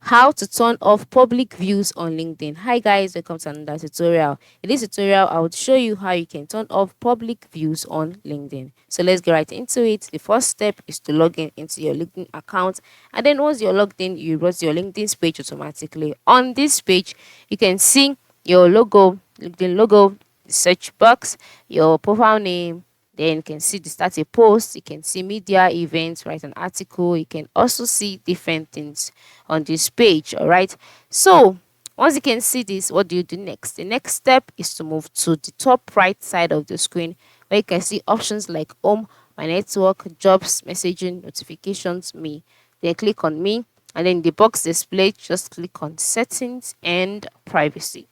How to turn off public views on LinkedIn. Hi guys, welcome to another tutorial. In this tutorial, I will show you how you can turn off public views on LinkedIn. So let's get right into it. The first step is to log in into your LinkedIn account, and then once you're logged in, you brought your LinkedIn page automatically. On this page, you can see your logo, LinkedIn logo, the search box, your profile name. Then you can see the start a post, you can see media events, write an article, you can also see different things on this page. All right. So once you can see this, what do you do next? The next step is to move to the top right side of the screen where you can see options like home, my network, jobs, messaging, notifications, me. Then click on me, and then the box display, just click on settings and privacy.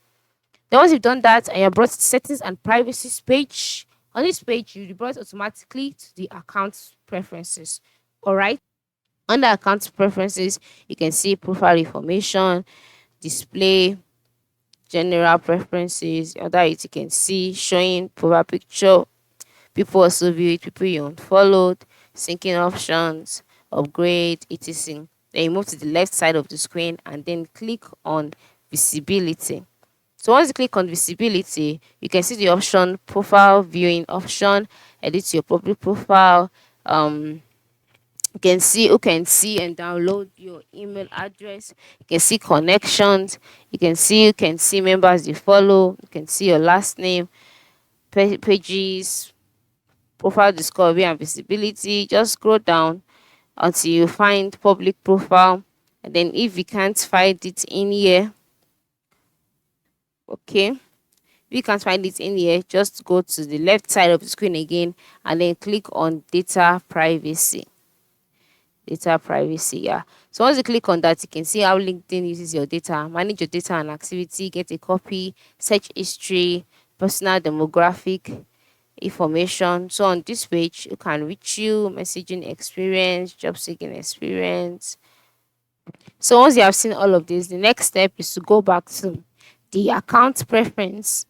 Then once you've done that and you're brought to settings and privacy page, on this page you'll be brought automatically to the account preferences. All right. Under account preferences, you can see profile information, display, general preferences. Under it, you can see showing profile picture, people also view it, people you unfollowed, syncing options, upgrade, etc. Then you move to the left side of the screen and then click on visibility. So once you click on visibility, you can see the option profile viewing option, edit your public profile. You can see who can see and download your email address. You can see connections. You can see members you follow. You can see your last name, pages, profile discovery and visibility. Just scroll down until you find public profile. And then if you can't find it in here, okay. If you can't find it in here, just go to the left side of the screen again and then click on data privacy. Data privacy, yeah. So once you click on that, you can see how LinkedIn uses your data, manage your data and activity, get a copy, search history, personal demographic information. So on this page, you can reach you, messaging experience, job seeking experience. So once you have seen all of this, the next step is to go back to the account preference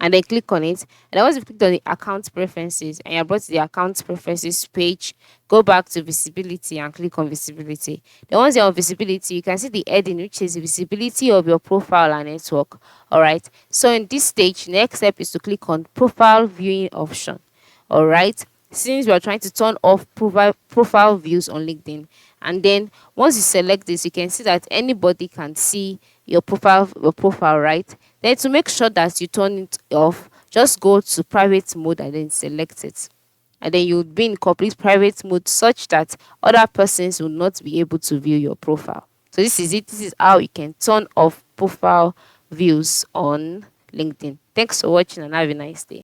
and then click on it. And then once you've clicked on the account preferences and you're brought to the account preferences page, go back to visibility and click on visibility. Then once you're on visibility, you can see the heading which is visibility of your profile and network. All right. So in this stage, next step is to click on profile viewing option. All right. Since we are trying to turn off profile views on LinkedIn, and then once you select this, you can see that anybody can see your profile, right? Then to make sure that you turn it off, just go to private mode and then select it. And then you'll be in complete private mode such that other persons will not be able to view your profile. So this is it. This is how you can turn off profile views on LinkedIn. Thanks for watching and have a nice day.